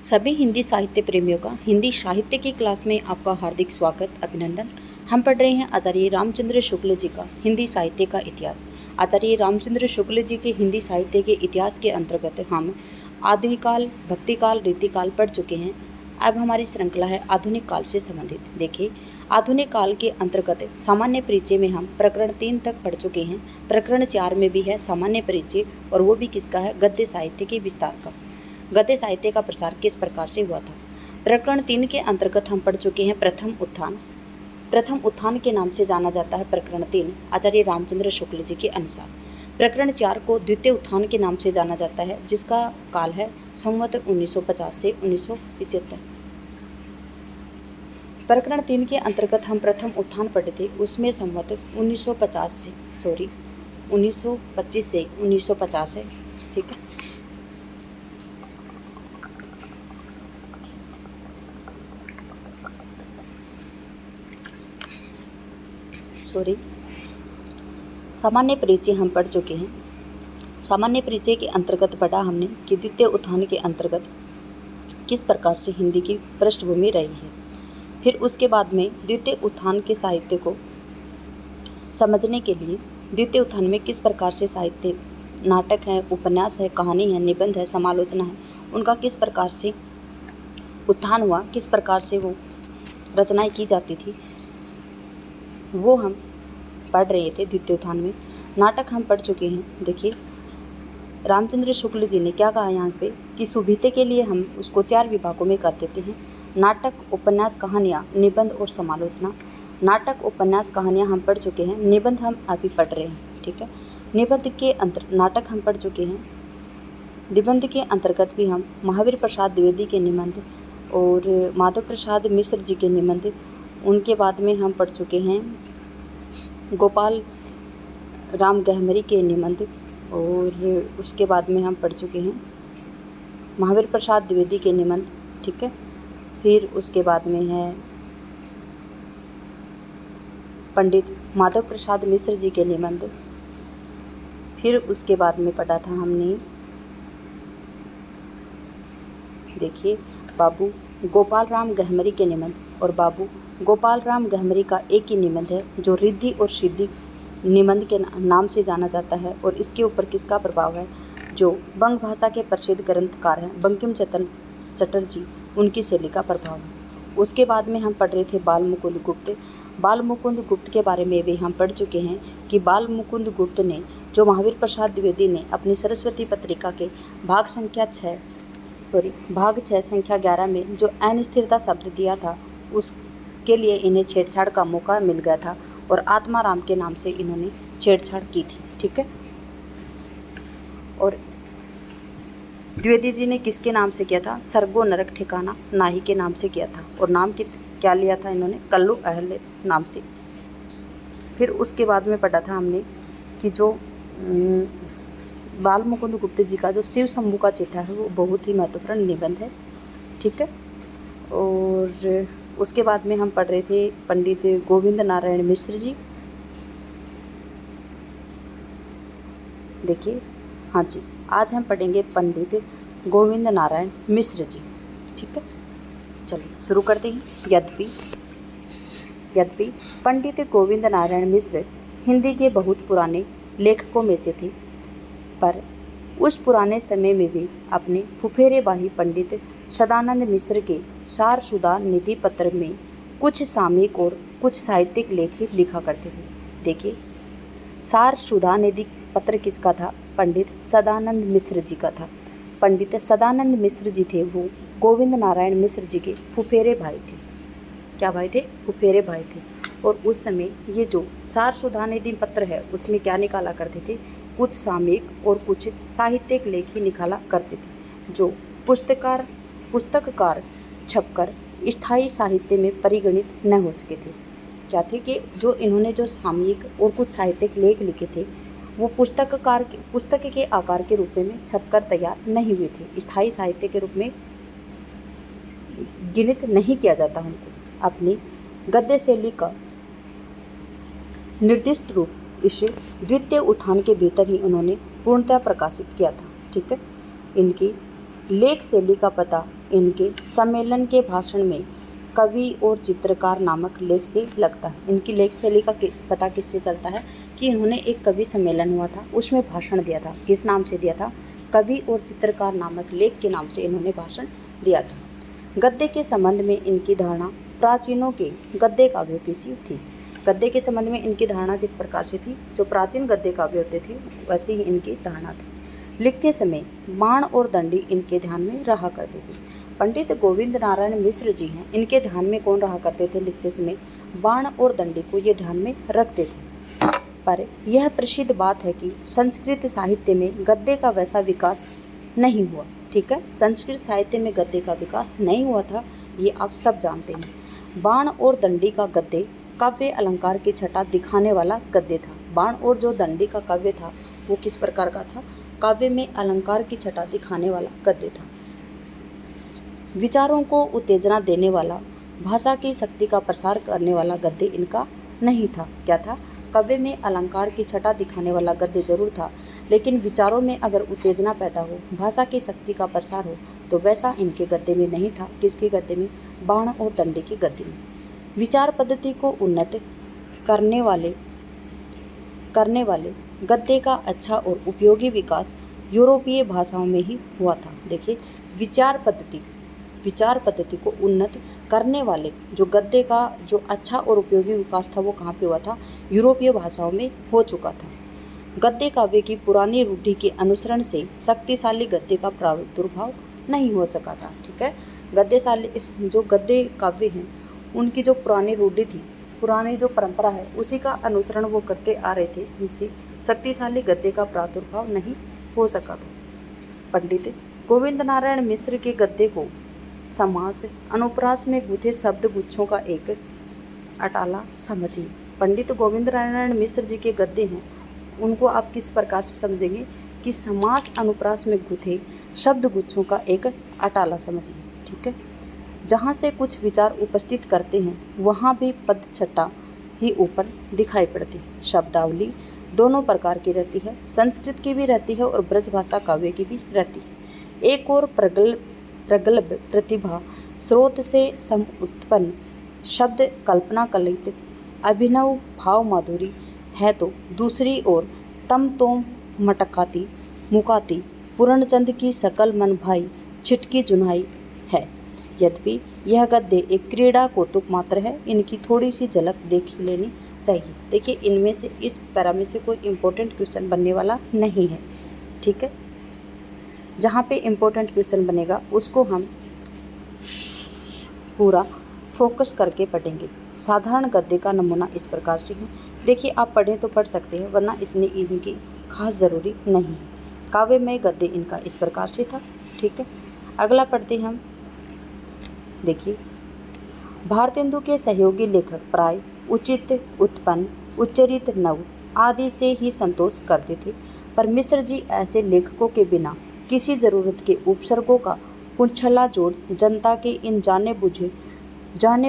सभी हिंदी साहित्य प्रेमियों का हिंदी साहित्य की क्लास में आपका हार्दिक स्वागत, अभिनंदन। हम पढ़ रहे हैं आचार्य रामचंद्र शुक्ल जी का हिंदी साहित्य का इतिहास। आचार्य रामचंद्र शुक्ल जी के हिंदी साहित्य के इतिहास के अंतर्गत हम आदिकाल, भक्तिकाल, रीतिकाल पढ़ चुके हैं। अब हमारी श्रृंखला है आधुनिक काल से संबंधित। देखिए, आधुनिक काल के अंतर्गत सामान्य परिचय में हम प्रकरण 3 तक पढ़ चुके हैं। प्रकरण 4 में भी है सामान्य परिचय, और वो भी किसका है? गद्य साहित्य के विस्तार का। गद्य साहित्य का प्रसार किस प्रकार से हुआ था। प्रकरण 3 के अंतर्गत हम पढ़ चुके हैं प्रथम उत्थान। प्रथम उत्थान के नाम से जाना जाता है प्रकरण 3 आचार्य रामचंद्र शुक्ल जी के अनुसार। प्रकरण 4 को द्वितीय उत्थान के नाम से जाना जाता है, जिसका काल है संवत 1950 से 1975। प्रकरण 3 के अंतर्गत हम प्रथम उत्थान पढ़े थे, उसमें संवत 1925 से 1950 है। ठीक है, सामान्य परिचय हम पढ़ चुके हैं। सामान्य परिचय के अंतर्गत पढ़ा हमने कि द्वितीय उत्थान के अंतर्गत किस प्रकार से हिंदी की पृष्ठभूमि रही है। फिर उसके बाद में द्वितीय उत्थान के साहित्य को समझने के लिए द्वितीय उत्थान में किस प्रकार से साहित्य, नाटक है, उपन्यास है, कहानी है, निबंध है, समालोचना है, उनका किस प्रकार से उत्थान हुआ, किस प्रकार से वो रचनाएं की जाती थी, वो हम पढ़ रहे थे द्वितीय उत्थान में। नाटक हम पढ़ चुके हैं। देखिए, रामचंद्र शुक्ल जी ने क्या कहा यहाँ पे कि सुभीते के लिए हम उसको 4 विभागों में कर देते हैं: नाटक, उपन्यास, कहानियाँ, निबंध और समालोचना। नाटक, उपन्यास, कहानियाँ हम पढ़ चुके हैं। निबंध हम अभी पढ़ रहे हैं। ठीक है, निबंध के नाटक हम पढ़ चुके हैं। निबंध के अंतर्गत भी हम महावीर प्रसाद द्विवेदी के निबंध और माधव प्रसाद मिश्र जी के निबंध, उनके बाद में हम पढ़ चुके हैं गोपाल राम गहमरी के निबंध, और उसके बाद में हम पढ़ चुके हैं महावीर प्रसाद द्विवेदी के निबंध। ठीक है, फिर उसके बाद में है पंडित माधव प्रसाद मिश्र जी के निबंध। फिर उसके बाद में पढ़ा था हमने, देखिए, बाबू गोपाल राम गहमरी के निबंध, और बाबू गोपाल राम गहमरी का एक ही निबंध है जो रिद्धि और सिद्धि निबंध के नाम से जाना जाता है, और इसके ऊपर किसका प्रभाव है? जो बंग भाषा के प्रसिद्ध ग्रंथकार हैं बंकिम चंद्र चटर्जी, उनकी शैली का प्रभाव है। उसके बाद में हम पढ़ रहे थे बाल मुकुंद गुप्त। बाल मुकुंद गुप्त के बारे में भी हम पढ़ चुके हैं कि बाल मुकुंद गुप्त ने, जो महावीर प्रसाद द्विवेदी ने अपनी सरस्वती पत्रिका के भाग 6 संख्या 11 में जो अनिस्थिरता शब्द दिया था, उसके लिए इन्हें छेड़छाड़ का मौका मिल गया था, और आत्माराम के नाम से इन्होंने छेड़छाड़ की थी। ठीक है, और द्विवेदी जी ने किसके नाम से किया था? सर्गो नरक ठिकाना नाही के नाम से किया था, और नाम क्या लिया था इन्होंने? कल्लू अहल्य नाम से। फिर उसके बाद में पढ़ा था हमने कि जो बाल मुकुंद गुप्त जी का जो शिव शंभू का चिट्ठा है, वो बहुत ही महत्वपूर्ण निबंध है। ठीक है, और उसके बाद में हम पढ़ रहे थे पंडित गोविंद नारायण मिश्र जी। देखिए, हाँ जी, आज हम पढ़ेंगे पंडित गोविंद नारायण मिश्र जी। ठीक है, चलिए शुरू करते हैं। यद्यपि पंडित गोविंद नारायण मिश्र हिंदी के बहुत पुराने लेखकों में से थे, पर उस पुराने समय में वे अपने फुफेरे भाई पंडित सदानंद मिश्र के सारसुधा निधि पत्र में कुछ सामयिक और कुछ साहित्यिक लेख लिखा करते थे। देखिए, सारसुधा निधि पत्र किसका था? पंडित सदानंद मिश्र जी का था। पंडित सदानंद मिश्र जी थे, वो गोविंद नारायण मिश्र जी के फुफेरे भाई थे। क्या भाई थे? फुफेरे भाई थे। और उस समय ये जो सारसुधा निधि पत्र है, उसमें क्या निकाला करते थे? कुछ सामयिक और कुछ साहित्यिक लेख ही निकाला करते थे, जो पुस्तककार छपकर स्थायी साहित्य में परिगणित न हो सके थे। क्या थे कि जो इन्होंने जो सामयिक और कुछ साहित्यिक लेख लिखे थे, वो पुस्तक के आकार के रूप में छपकर तैयार नहीं हुए थे, स्थायी साहित्य के रूप में गिनित नहीं किया जाता उनको। अपनी गद्य शैली का निर्दिष्ट रूप इस द्वितीय उत्थान के भीतर ही उन्होंने पूर्णतः प्रकाशित किया था। ठीक है, इनकी लेख शैली का पता इनके सम्मेलन के भाषण में कवि और चित्रकार नामक लेख से लगता है। इनकी लेख शैली का पता किससे चलता है कि इन्होंने एक कवि सम्मेलन हुआ था, उसमें भाषण दिया था। किस नाम से दिया था? कवि और चित्रकार नामक लेख के नाम से इन्होंने भाषण दिया था। गद्य के संबंध में इनकी धारणा प्राचीनों के गद्य काव्यों की सी थी। गद्य के संबंध में इनकी धारणा किस प्रकार से थी? जो प्राचीन गद्य काव्य होते थे वैसी ही इनकी धारणा थी। लिखते समय बाण और दंडी इनके ध्यान में रहा करते थे। पंडित गोविंद नारायण मिश्र जी हैं, इनके ध्यान में कौन रहा करते थे? लिखते समय बाण और दंडी को ये ध्यान में रखते थे। पर यह प्रसिद्ध बात है कि संस्कृत साहित्य में गद्य का वैसा विकास नहीं हुआ। ठीक है, संस्कृत साहित्य में गद्य का विकास नहीं हुआ था, ये आप सब जानते हैं। बाण और दंडी का गद्य काव्य अलंकार की छटा दिखाने वाला गद्य था। बाण और जो दंडी का काव्य था वो किस प्रकार का था? काव्य में अलंकार की छटा दिखाने वाला गद्य था। विचारों को उत्तेजना देने वाला, भाषा की शक्ति का प्रसार करने वाला गद्य इनका नहीं था। क्या था? काव्य में अलंकार की छटा दिखाने वाला गद्य जरूर था, लेकिन विचारों में अगर उत्तेजना पैदा हो, भाषा की शक्ति का प्रसार हो, तो वैसा इनके गद्य में नहीं था। किसके गद्य में? बाण और दंडी के गद्य में। विचार पद्धति को उन्नत करने वाले गद्य का अच्छा और उपयोगी विकास यूरोपीय भाषाओं में ही हुआ था। देखिए, विचार पद्धति को उन्नत करने वाले जो गद्य का जो अच्छा और उपयोगी विकास था वो कहाँ पे हुआ था? यूरोपीय भाषाओं में हो चुका था। गद्य काव्य की पुरानी रूढ़ि के अनुसरण से शक्तिशाली गद्य का प्रादुर्भाव नहीं हो सका था। ठीक है, जो गद्य काव्य हैं उनकी जो पुरानी रूढ़ि थी, पुरानी जो परंपरा है, उसी का अनुसरण वो करते आ रहे थे, जिससे शक्तिशाली गद्य का प्रादुर्भाव नहीं हो सका था। पंडित गोविंद नारायण मिश्र के गद्य को समास अनुप्रास में गुथे शब्द गुच्छों का एक अटाला समझिए। पंडित गोविंद नारायण मिश्र जी के गद्य हैं, उनको आप किस प्रकार से समझेंगे कि समास अनुप्रास में गुथे शब्द गुच्छों का एक अटाला समझिए। ठीक है, जहाँ से कुछ विचार उपस्थित करते हैं वहाँ भी पद छटा ही ऊपर दिखाई पड़ती है। शब्दावली दोनों प्रकार की रहती है, संस्कृत की भी रहती है और ब्रजभाषा काव्य की भी रहती है। एक और प्रगल्भ प्रतिभा स्रोत से समुत्पन्न शब्द कल्पना कलित अभिनव भाव माधुरी है, तो दूसरी ओर तम तोम मटकाती मुकाती पूर्णचंद की सकल मन भाई छिटकी जुनाई है। यद्यपि यह गद्य एक क्रीड़ा कौतुक मात्र है, इनकी थोड़ी सी झलक देख लेनी चाहिए। देखिए, इनमें से इस पैरा में से कोई इम्पोर्टेंट क्वेश्चन बनने वाला नहीं है। ठीक है, जहाँ पे इम्पोर्टेंट क्वेश्चन बनेगा उसको हम पूरा फोकस करके पढ़ेंगे। साधारण गद्य का नमूना इस प्रकार से है। देखिए, आप पढ़ें तो पढ़ सकते हैं, वरना इतनी इनकी खास ज़रूरी नहीं है। काव्य में गद्य इनका इस प्रकार से था। ठीक है, अगला पढ़ते हैं हम। देखिए, भारतेंदु के सहयोगी लेखक प्राय उचित, उत्पन्न, उच्चरित, नव आदि से ही संतोष करते थे, पर मिश्र जी ऐसे लेखकों के बिना किसी ज़रूरत के उपसर्गों का कुंछला जोड़ जनता के इन जाने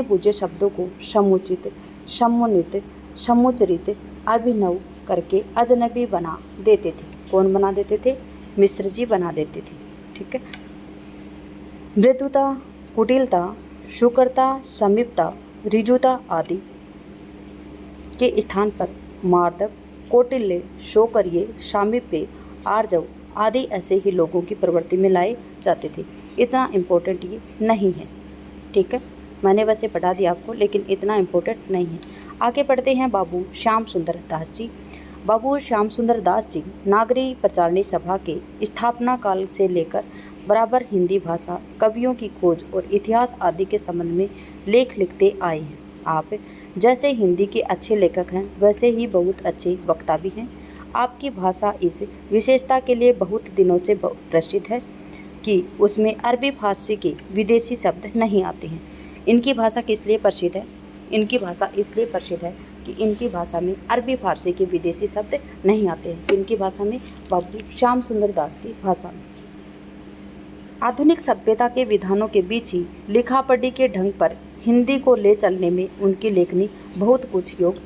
बूझे शब्दों को समुचित, समुन्नित, समुच्चरित, अभिनव करके अजनबी बना देते थे। कौन बना देते थे? मिश्र जी बना देते थे। ठीक है, मृदुता, कुटिलता, शुक्रता, समीपता, ऋजुता आदि के स्थान पर मार्दव, कौटिल्य, शौकर्य, सामीप्य, आर्जव आदि ऐसे ही लोगों की प्रवृत्ति में लाए जाते थे। इतना इम्पोर्टेंट ये नहीं है। ठीक है, मैंने वैसे पढ़ा दिया आपको, लेकिन इतना इम्पोर्टेंट नहीं है। आगे पढ़ते हैं बाबू श्याम सुंदर दास जी। बाबू श्याम सुंदर दास जी नागरी प्रचारणी सभा के स्थापना काल से लेकर बराबर हिंदी भाषा, कवियों की खोज और इतिहास आदि के संबंध में लेख लिखते आए हैं। आप जैसे हिंदी के अच्छे लेखक हैं, वैसे ही बहुत अच्छे वक्ता भी हैं। आपकी भाषा इस विशेषता के लिए बहुत दिनों से प्रसिद्ध है कि उसमें अरबी फारसी के विदेशी शब्द नहीं आते हैं। इनकी भाषा किस लिए प्रसिद्ध है? इनकी भाषा इसलिए प्रसिद्ध है कि इनकी भाषा में अरबी फारसी के विदेशी शब्द नहीं आते हैं। इनकी भाषा में, बाबू श्याम सुंदर दास की भाषा में। आधुनिक सभ्यता के विधानों के बीच ही लिखा पढ़ी के ढंग पर हिंदी को ले चलने में उनकी लेखनी बहुत कुछ योग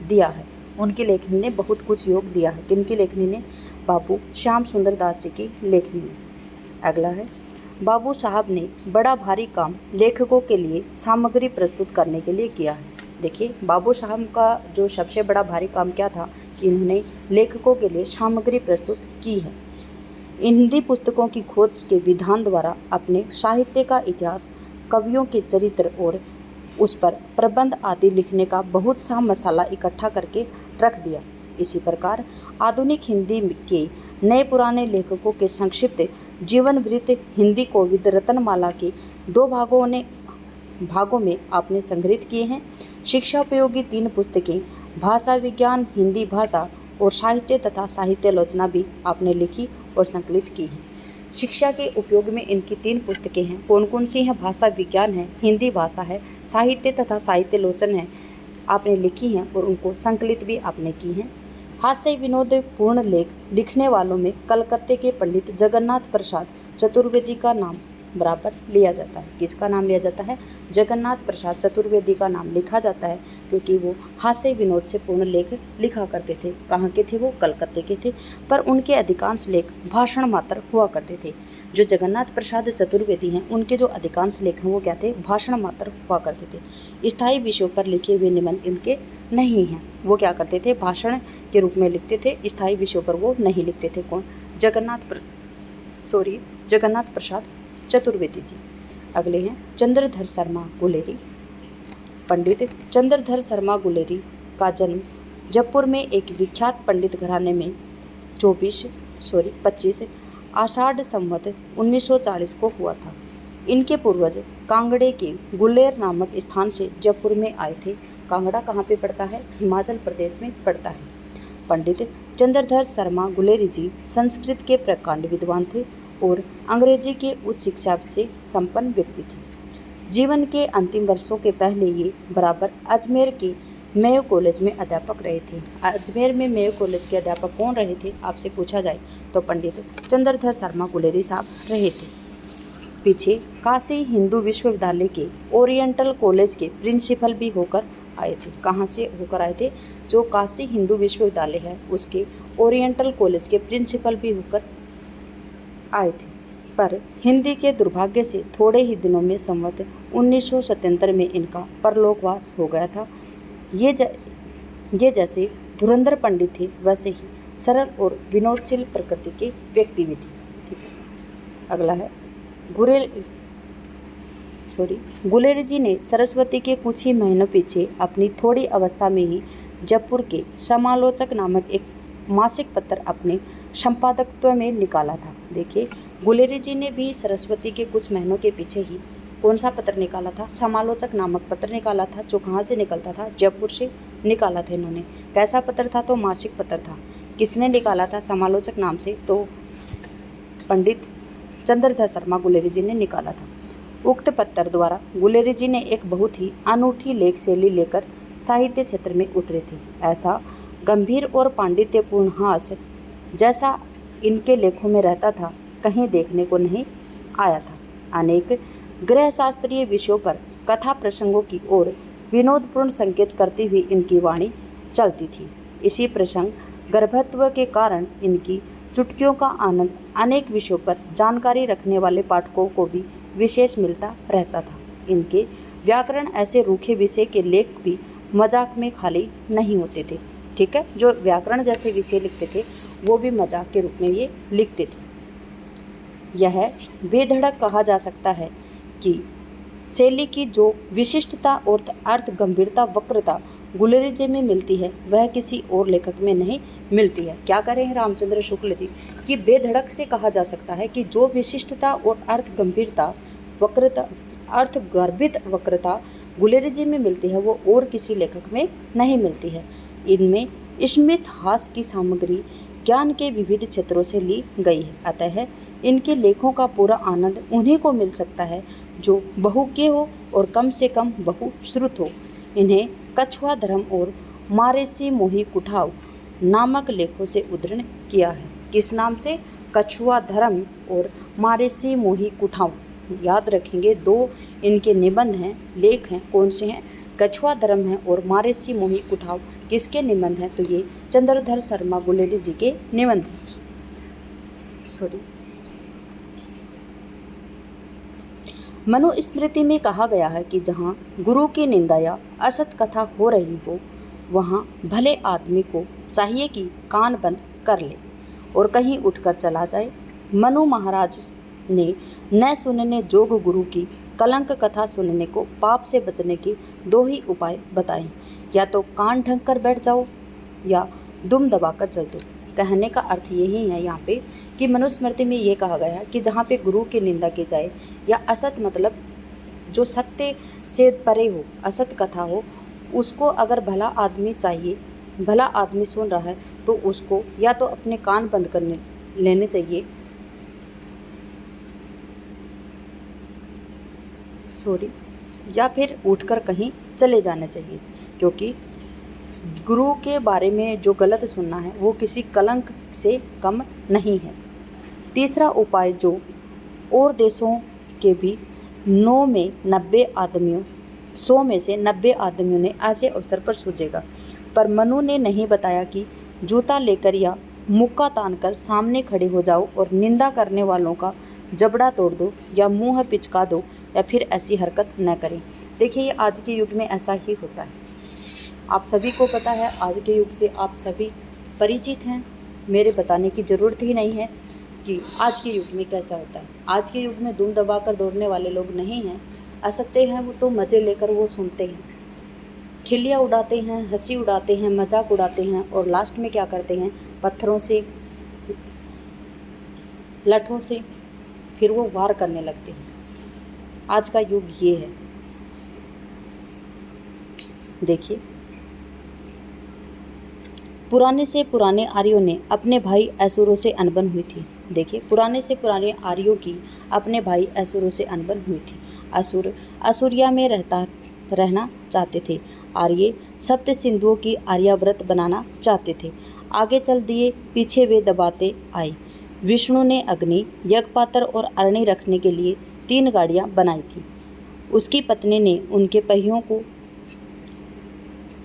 दिया है। उनकी लेखनी ने बहुत कुछ योग दिया है। किनकी लेखनी ने? बाबू श्याम सुंदर दास जी की लेखनी ने। अगला है, बाबू साहब ने बड़ा भारी काम लेखकों के लिए सामग्री प्रस्तुत करने के लिए किया है। देखिए, बाबू साहब का जो सबसे बड़ा भारी काम क्या था कि इन्होंने लेखकों के लिए सामग्री प्रस्तुत की है। हिंदी पुस्तकों की खोज के विधान द्वारा अपने साहित्य का इतिहास, कवियों के चरित्र और उस पर प्रबंध आदि लिखने का बहुत सा मसाला इकट्ठा करके रख दिया। इसी प्रकार आधुनिक हिंदी के नए पुराने लेखकों के संक्षिप्त जीवन वृत्त हिंदी कोविद रत्नमाला के 2 भागों में आपने संग्रहित किए हैं। शिक्षा उपयोगी 3 पुस्तकें, भाषा विज्ञान, हिंदी भाषा और साहित्य तथा साहित्यालोचना भी आपने लिखी और संकलित की है। शिक्षा के उपयोग में इनकी 3 पुस्तकें हैं। कौन कौन सी हैं? भाषा विज्ञान है, हिंदी भाषा है, साहित्य तथा साहित्यालोचन है, आपने लिखी हैं और उनको संकलित भी आपने की हैं। हास्य विनोद पूर्ण लेख लिखने वालों में कलकत्ते के पंडित जगन्नाथ प्रसाद चतुर्वेदी का नाम बराबर लिया जाता है। किसका नाम लिया जाता है? जगन्नाथ प्रसाद चतुर्वेदी का नाम लिखा जाता है, क्योंकि वो हास्य विनोद से पूर्ण लेख लिखा करते थे। कहाँ के थे वो? कलकत्ते के थे। पर उनके अधिकांश लेख भाषण मात्र हुआ करते थे। जो जगन्नाथ प्रसाद चतुर्वेदी हैं, उनके जो अधिकांश लेख हैं वो क्या थे? भाषण मात्र हुआ करते थे। स्थायी विषयों पर लिखे हुए निबंध इनके नहीं हैं। वो क्या करते थे? भाषण के रूप में लिखते थे, स्थायी विषयों पर वो नहीं लिखते थे। कौन? जगन्नाथ प्रसाद चतुर्वेदी जी। अगले हैं चंद्रधर शर्मा गुलेरी। पंडित चंद्रधर शर्मा गुलेरी का जन्म जयपुर में एक विख्यात पंडित घराने में 25 आषाढ़ संवत 1940 को हुआ था। इनके पूर्वज कांगड़े के गुलेर नामक स्थान से जयपुर में आए थे। कांगड़ा कहाँ पे पड़ता है? हिमाचल प्रदेश में पड़ता है। पंडित चंद्रधर शर्मा गुलेरी जी संस्कृत के प्रकांड विद्वान थे और अंग्रेजी के उच्च शिक्षा से संपन्न व्यक्ति थे। जीवन के अंतिम वर्षों के पहले ये बराबर अजमेर के मेयो कॉलेज में अध्यापक रहे थे। अजमेर में मेयो कॉलेज के अध्यापक कौन रहे थे आपसे पूछा जाए तो पंडित चंद्रधर शर्मा गुलेरी साहब रहे थे। पीछे काशी हिंदू विश्वविद्यालय के ओरिएंटल कॉलेज के प्रिंसिपल भी होकर आए थे। कहाँ से होकर आए थे? जो काशी हिंदू विश्वविद्यालय है उसके ओरिएंटल कॉलेज के प्रिंसिपल भी होकर आए थे। पर हिंदी के दुर्भाग्य से थोड़े ही दिनों में संवत 1977 में इनका परलोकवास हो गया था। ये जैसे धुरंधर पंडित थे वैसे ही सरल और विनोदशील प्रकृति के व्यक्ति भी थे। ठीक है, अगला है गुलेरी जी ने सरस्वती के कुछ ही महीनों पीछे अपनी थोड़ी अवस्था में ही जयपुर के समालोचक नामक एक मासिक पत्र अपने संपादकत्व में निकाला था। देखिए, गुलेरी जी ने भी सरस्वती के कुछ महीनों के पीछे ही कौन सा पत्र निकाला था? समालोचक नामक पत्र निकाला था, जो कहाँ से निकलता था? जयपुर से निकाला था इन्होंने। कैसा पत्र था? तो मासिक पत्र था। किसने निकाला था समालोचक नाम से? तो पंडित चंद्रधर शर्मा गुलेरी जी ने निकाला था। उक्त पत्र द्वारा गुलेरी जी ने एक बहुत ही अनूठी लेख शैली लेकर साहित्य क्षेत्र में उतरे थे। ऐसा गंभीर और पांडित्यपूर्ण हास्य जैसा इनके लेखों में रहता था, कहीं देखने को नहीं आया था। अनेक गृह शास्त्रीय विषयों पर कथा प्रसंगों की ओर विनोदपूर्ण संकेत करती हुई इनकी वाणी चलती थी। इसी प्रसंग गर्भत्व के कारण इनकी चुटकियों का आनंद अनेक विषयों पर जानकारी रखने वाले पाठकों को भी विशेष मिलता रहता था। इनके व्याकरण ऐसे रूखे विषय के लेख भी मजाक में खाली नहीं होते थे। ठीक है, जो व्याकरण जैसे विषय लिखते थे वो भी मजाक के रूप में ये लिखते थे। यह बेधड़क कहा जा सकता है कि शैली की जो विशिष्टता और अर्थ गंभीरता वक्रता गुलेरी जी में मिलती है वह किसी और लेखक में नहीं मिलती है। क्या कह रहे हैं रामचंद्र शुक्ल जी कि बेधड़क से कहा जा सकता है कि जो विशिष्टता और अर्थ गंभीरता वक्रता अर्थ गर्भित वक्रता गुलेरी जी में मिलती है वो और किसी लेखक में नहीं मिलती है। इनमें स्मित हास की सामग्री ज्ञान के विविध क्षेत्रों से ली गई है। अतः इनके लेखों का पूरा आनंद उन्हीं को मिल सकता है जो बहुज्ञ हो और कम से कम बहुश्रुत हो। इन्हें कछुआ धर्म और मारेसी मोही कुठाव नामक लेखों से उद्धरण किया है। किस नाम से? कछुआ धर्म और मारेसी मोही कुठाव। याद रखेंगे, दो इनके निबंध हैं, लेख हैं। कौन से हैं? कछुआ धर्म है और मारेसी मोही कुठाव किसके निबंध हैं? तो ये चंद्रधर शर्मा गुलेरी जी के निबंध हैं। मनुस्मृति में कहा गया है कि जहाँ गुरु की निंदा या असत कथा हो रही हो, वहाँ भले आदमी को चाहिए कि कान बंद कर ले और कहीं उठकर चला जाए। मनु महाराज ने न सुनने जोग गुरु की कलंक कथा सुनने को पाप से बचने के दो ही उपाय बताए, या तो कान ढंक कर बैठ जाओ या दुम दबाकर चल दो। कहने का अर्थ यही है यहाँ पे कि मनुस्मृति में ये कहा गया कि जहाँ पे गुरु की निंदा की जाए या असत मतलब जो सत्य से परे हो, असत कथा हो, उसको अगर भला आदमी चाहिए, भला आदमी सुन रहा है तो उसको या तो अपने कान बंद करने लेने चाहिए, या फिर उठकर कहीं चले जाना चाहिए, क्योंकि गुरु के बारे में जो गलत सुनना है वो किसी कलंक से कम नहीं है। तीसरा उपाय जो और देशों के भी 100 में से 90 आदमियों ने ऐसे अवसर पर सूझेगा, पर मनु ने नहीं बताया कि जूता लेकर या मुक्का तानकर सामने खड़े हो जाओ और निंदा करने वालों का जबड़ा तोड़ दो या मुंह पिचका दो या फिर ऐसी हरकत न करें। देखिए, ये आज के युग में ऐसा ही होता है। आप सभी को पता है, आज के युग से आप सभी परिचित हैं, मेरे बताने की ज़रूरत ही नहीं है कि आज के युग में कैसा होता है। आज के युग में दुम दबाकर दौड़ने वाले लोग नहीं हैं, असत्य हैं वो तो मज़े लेकर वो सुनते हैं, खिल्लियाँ उड़ाते हैं, हंसी उड़ाते हैं, मजाक उड़ाते हैं और लास्ट में क्या करते हैं, पत्थरों से, लठों से फिर वो वार करने लगते हैं। आज का युग ये है। देखिए, पुराने से पुराने आर्यों ने अपने भाई असुरों से अनबन हुई थी। देखिए, पुराने से पुराने आर्यों की अपने भाई असुरों से अनबन हुई थी। असुर असुरिया में रहना चाहते थे। आर्य सप्त सिंधुओं की आर्याव्रत बनाना चाहते थे। आगे चल दिए, पीछे वे दबाते आए। विष्णु ने अग्नि, यज्ञपात्र और अरणी रखने के लिए 3 गाड़ियाँ बनाई थी। उसकी पत्नी ने उनके पहियों को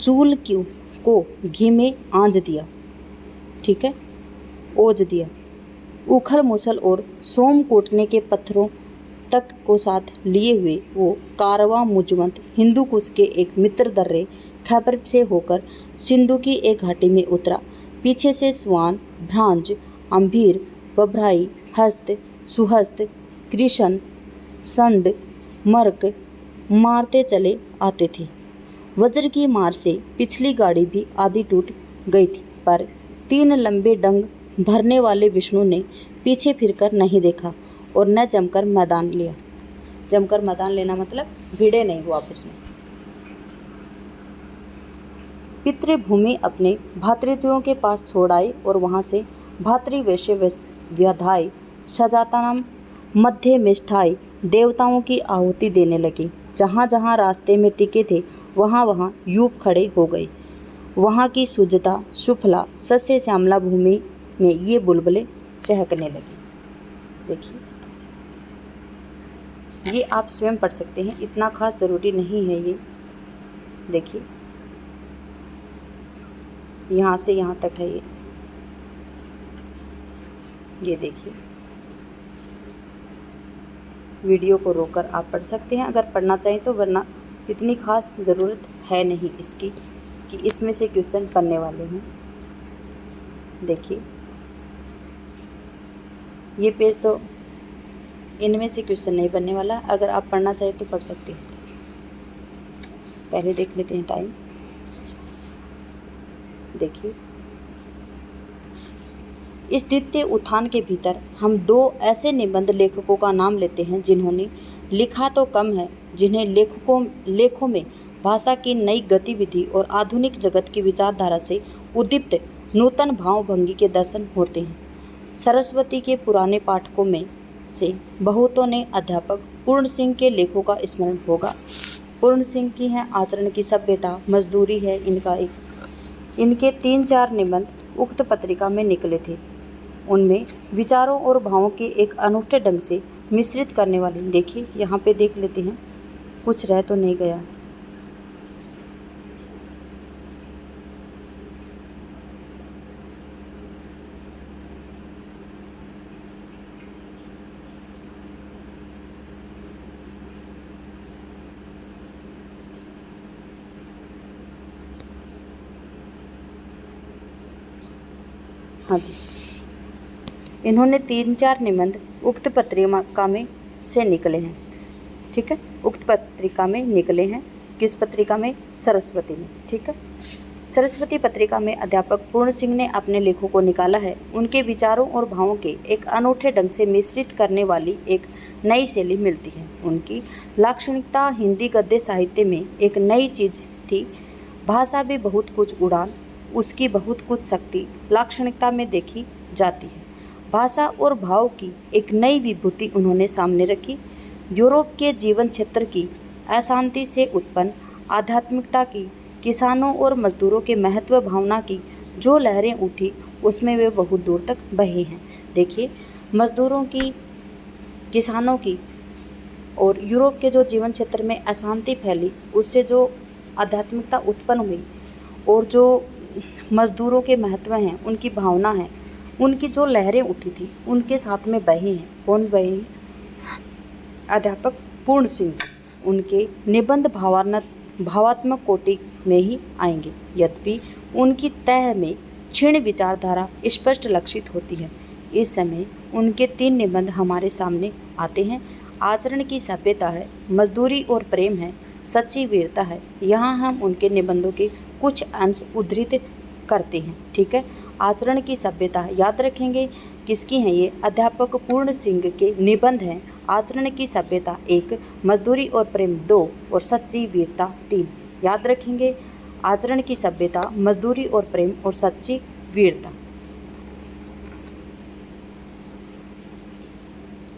चूल को घी में आंच दिया, ठीक है, ओज दिया। उखल मुसल और सोम कूटने के पत्थरों तक को साथ लिए हुए वो कारवां मुजवंत हिंदू कुश के एक मित्र दर्रे खैबर से होकर सिंधु की एक घाटी में उतरा। पीछे से स्वान, भ्रांज, अंभीर, बभराई, हस्त, सुहस्त, कृष्ण, संड, मर्क मारते चले आते थे। वज्र की मार से पिछली गाड़ी भी आधी टूट गई थी, पर 3 लंबे डंग भरने वाले विष्णु ने पीछे फिरकर नहीं देखा और न जमकर मैदान लिया। जमकर मैदान लेना मतलब भिड़े नहीं हुआ आपस में। पितृभूमि अपने भातृत्वों के पास छोड़ आए और वहाँ से भातृवैश्य व्यधाय सजातानाम मध्य मिष्ठाई देवताओं की आहुति देने लगे। जहाँ जहाँ रास्ते में टिके थे वहाँ वहाँ यूप खड़े हो गए। वहाँ की शुद्धता सुफला सस्य श्यामला भूमि में ये बुलबुलें चहकने लगी। देखिए, ये आप स्वयं पढ़ सकते हैं, इतना खास ज़रूरी नहीं है ये। देखिए, यहाँ से यहाँ तक है ये देखिए। वीडियो को रोककर आप पढ़ सकते हैं अगर पढ़ना चाहें तो, वरना इतनी खास ज़रूरत है नहीं इसकी कि इसमें से क्वेश्चन पढ़ने वाले हैं। देखिए, ये पेज तो इनमें से क्वेश्चन नहीं बनने वाला। अगर आप पढ़ना चाहें तो पढ़ सकते हैं। पहले देख लेते हैं टाइम। देखिए, इस द्वितीय उत्थान के भीतर हम 2 ऐसे निबंध लेखकों का नाम लेते हैं जिन्होंने लिखा तो कम है, जिन्हें लेखों में भाषा की नई गतिविधि और आधुनिक जगत की विचारधारा से उद्दीप्त नूतन भावभंगी के दर्शन होते हैं। सरस्वती के पुराने पाठकों में से बहुतों ने अध्यापक पूर्ण सिंह के लेखों का स्मरण होगा। पूर्ण सिंह की है आचरण की सभ्यता, मजदूरी है इनके 3-4 निबंध उक्त पत्रिका में निकले थे। उनमें विचारों और भावों के एक अनूठे ढंग से मिश्रित करने वाले। देखिए, यहाँ पे देख लेते हैं, कुछ रह तो नहीं गया। हाँ जी, इन्होंने 3-4 निबंध उक्त पत्रिका में से निकले हैं। ठीक है, उक्त पत्रिका में निकले हैं। किस पत्रिका में? सरस्वती में। ठीक है, सरस्वती पत्रिका में अध्यापक पूर्ण सिंह ने अपने लेखों को निकाला है। उनके विचारों और भावों के एक अनूठे ढंग से मिश्रित करने वाली एक नई शैली मिलती है। उनकी लाक्षणिकता हिंदी गद्य साहित्य में एक नई चीज़ थी। भाषा भी बहुत कुछ उड़ान, उसकी बहुत कुछ शक्ति लाक्षणिकता में देखी जाती है। भाषा और भाव की एक नई विभूति उन्होंने सामने रखी। यूरोप के जीवन क्षेत्र की अशांति से उत्पन्न आध्यात्मिकता की, किसानों और मजदूरों के महत्व भावना की जो लहरें उठी, उसमें वे बहुत दूर तक बही हैं। देखिए, मजदूरों की, किसानों की और यूरोप के जो जीवन क्षेत्र में अशांति फैली, उससे जो आध्यात्मिकता उत्पन्न हुई और जो मजदूरों के महत्व हैं, उनकी भावना है, उनकी जो लहरें उठी थी, उनके साथ में बहे हैं। कौन बहे? अध्यापक पूर्ण सिंह। उनके निबंध भावात्मक कोटि में ही आएंगे, यद्यपि उनकी तह में क्षीण विचारधारा स्पष्ट लक्षित होती है। इस समय उनके 3 निबंध हमारे सामने आते हैं। आचरण की सभ्यता है, मजदूरी और प्रेम है, सच्ची वीरता है। यहाँ हम उनके निबंधों के कुछ अंश उद्धृत करते हैं। ठीक है, आचरण की सभ्यता याद रखेंगे किसकी हैं ये? अध्यापक पूर्ण सिंह के निबंध हैं। आचरण की सभ्यता 1, मजदूरी और प्रेम 2 और सच्ची वीरता 3। याद रखेंगे, आचरण की सभ्यता, मजदूरी और प्रेम और सच्ची वीरता।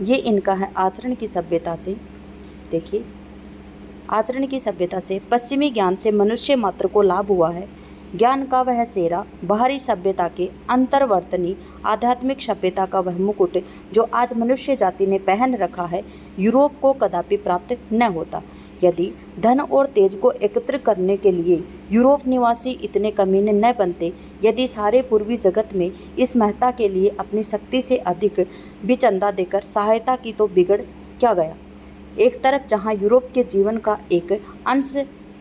ये इनका है आचरण की सभ्यता से। देखिए, आचरण की सभ्यता से पश्चिमी ज्ञान से मनुष्य मात्र को लाभ हुआ है। ज्ञान का वह सेरा, बाहरी सभ्यता के अंतर्वर्तनी आध्यात्मिक सभ्यता का वह मुकुट जो आज मनुष्य जाति ने पहन रखा है, यूरोप को कदापि प्राप्त न होता। यदि धन और तेज को एकत्र करने के लिए यूरोप निवासी इतने कमीने न बनते, यदि सारे पूर्वी जगत में इस महत्ता के लिए अपनी शक्ति से अधिक भी चंदा देकर सहायता की, तो बिगड़ क्या गया। एक तरफ जहाँ यूरोप के जीवन का एक अंश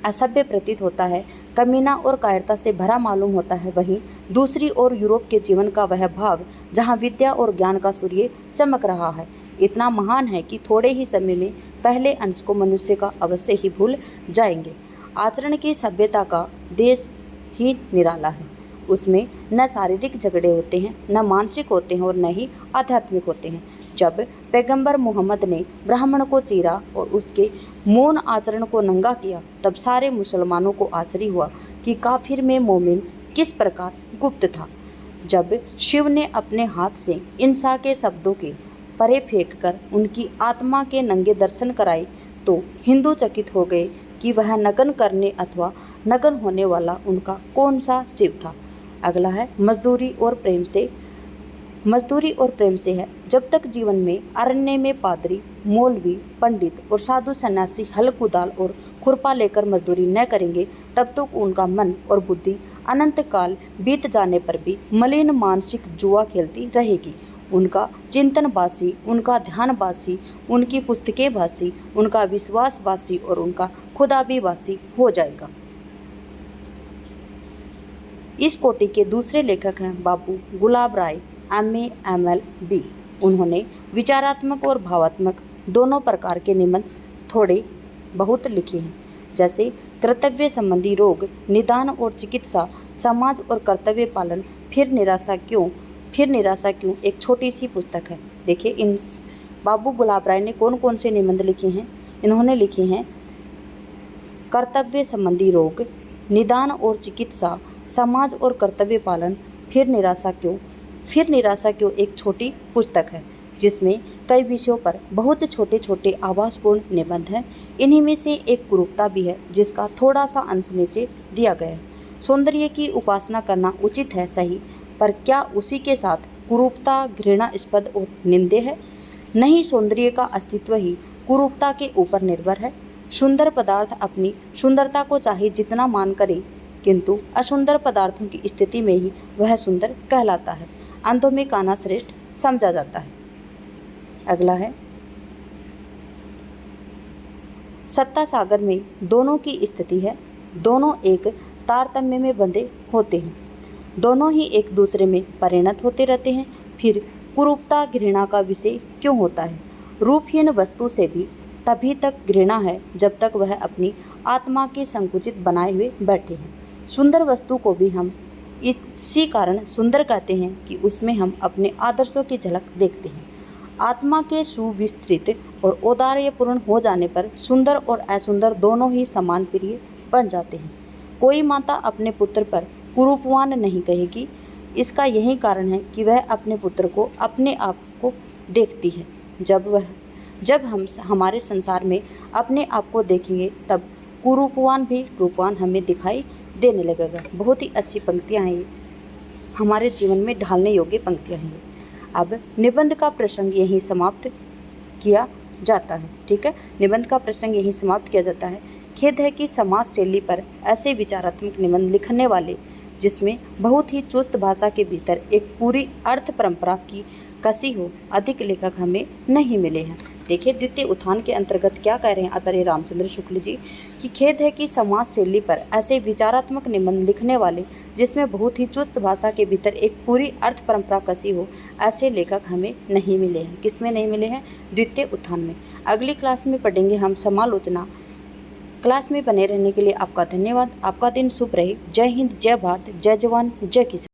असभ्य प्रतीत होता है, कमीना और कायरता से भरा मालूम होता है, वहीं दूसरी ओर यूरोप के जीवन का वह भाग जहाँ विद्या और ज्ञान का सूर्य चमक रहा है, इतना महान है कि थोड़े ही समय में पहले अंश को मनुष्य का अवश्य ही भूल जाएंगे। आचरण की सभ्यता का देश ही निराला है। उसमें न शारीरिक झगड़े होते हैं, न मानसिक होते हैं और न ही आध्यात्मिक होते हैं। जब पैगंबर मोहम्मद ने ब्राह्मण को चीरा और उसके मौन आचरण को नंगा किया, तब सारे मुसलमानों को आश्चर्य हुआ कि काफिर में मोमिन किस प्रकार गुप्त था। जब शिव ने अपने हाथ से इंसा के शब्दों के परे फेंक कर उनकी आत्मा के नंगे दर्शन कराए, तो हिंदू चकित हो गए कि वह नगन करने अथवा नगन होने वाला उनका कौन सा शिव था। अगला है मजदूरी और प्रेम से। मजदूरी और प्रेम से है। जब तक जीवन में अरण्य में पादरी, मौलवी, पंडित और साधु सन्यासी हल कुदाल और खुरपा लेकर मजदूरी न करेंगे, तब तक उनका मन और बुद्धि अनंत काल बीत जाने पर भी मलिन मानसिक जुआ खेलती रहेगी। उनका चिंतन बासी, उनका ध्यान बासी, उनकी पुस्तकें बासी, उनका विश्वास बासी और उनका खुदा भी बासी हो जाएगा। इस कोटि के दूसरे लेखक हैं बाबू गुलाब राय, MA ML B। उन्होंने विचारात्मक और भावात्मक दोनों प्रकार के निबंध थोड़े बहुत लिखे हैं, जैसे कर्तव्य संबंधी रोग, निदान और चिकित्सा, समाज और कर्तव्य पालन, फिर निराशा क्यों, एक छोटी सी पुस्तक है। देखिए, इन बाबू गुलाब राय ने कौन कौन से निबंध लिखे हैं? इन्होंने लिखे हैं कर्तव्य संबंधी रोग, निदान और चिकित्सा, समाज और कर्तव्य पालन, फिर निराशा क्यों एक छोटी पुस्तक है, जिसमें कई विषयों पर बहुत छोटे छोटे आभासपूर्ण निबंध हैं। इन्हीं में से एक कुरूपता भी है, जिसका थोड़ा सा अंश नीचे दिया गया है। सौंदर्य की उपासना करना उचित है, सही, पर क्या उसी के साथ कुरूपता घृणास्पद और निंदे है? नहीं, सौंदर्य का अस्तित्व ही कुरूपता के ऊपर निर्भर है। सुंदर पदार्थ अपनी सुंदरता को चाहे जितना मान करे, किंतु असुंदर पदार्थों की स्थिति में ही वह सुंदर कहलाता है। अंधों में काना श्रेष्ठ समझा जाता है। अगला है सत्ता सागर में दोनों की स्थिति है। दोनों एक तारतम्य में बंधे होते हैं। दोनों ही एक दूसरे में परिणत होते रहते हैं। फिर कुरूपता घृणा का विषय क्यों होता है? रूपहीन वस्तु से भी तभी तक घृणा है जब तक वह अपनी आत्मा के संकुचित बनाए हुए बैठे हैं। सुंदर वस्तु को भी हम इसी कारण सुंदर कहते हैं कि उसमें हम अपने आदर्शों की झलक देखते हैं। आत्मा के सुविस्तृत और औदार्यपूर्ण हो जाने पर सुंदर और असुंदर दोनों ही समान प्रिय बन जाते हैं। कोई माता अपने पुत्र पर कुरूपवान नहीं कहेगी। इसका यही कारण है कि वह अपने पुत्र को अपने आप को देखती है। जब हम हमारे संसार में अपने आप को देखेंगे तब कुरूपवान भी रूपवान हमें दिखाई देने लगेगा। बहुत ही अच्छी पंक्तियाँ हैं ये, हमारे जीवन में ढालने योग्य पंक्तियाँ हैं ये। अब निबंध का प्रसंग यहीं समाप्त किया जाता है। ठीक है, निबंध का प्रसंग यहीं समाप्त किया जाता है। खेद है कि समाज शैली पर ऐसे विचारात्मक निबंध लिखने वाले, जिसमें बहुत ही चुस्त भाषा के भीतर एक पूरी अर्थ परंपरा की कसी हो, अधिक लेखक हमें नहीं मिले हैं। देखिए, द्वितीय उत्थान के अंतर्गत क्या कह रहे हैं आचार्य रामचंद्र शुक्ल जी कि खेद है कि समाज शैली पर ऐसे विचारात्मक निबंध लिखने वाले, जिसमें बहुत ही चुस्त भाषा के भीतर एक पूरी अर्थ परंपरा कसी हो, ऐसे लेखक हमें नहीं मिले हैं। किसमें नहीं मिले हैं? द्वितीय उत्थान में। अगली क्लास में पढ़ेंगे हम समालोचना। क्लास में बने रहने के लिए आपका धन्यवाद। आपका दिन शुभ रहे। जय हिंद, जय भारत, जय जवान, जय किसान।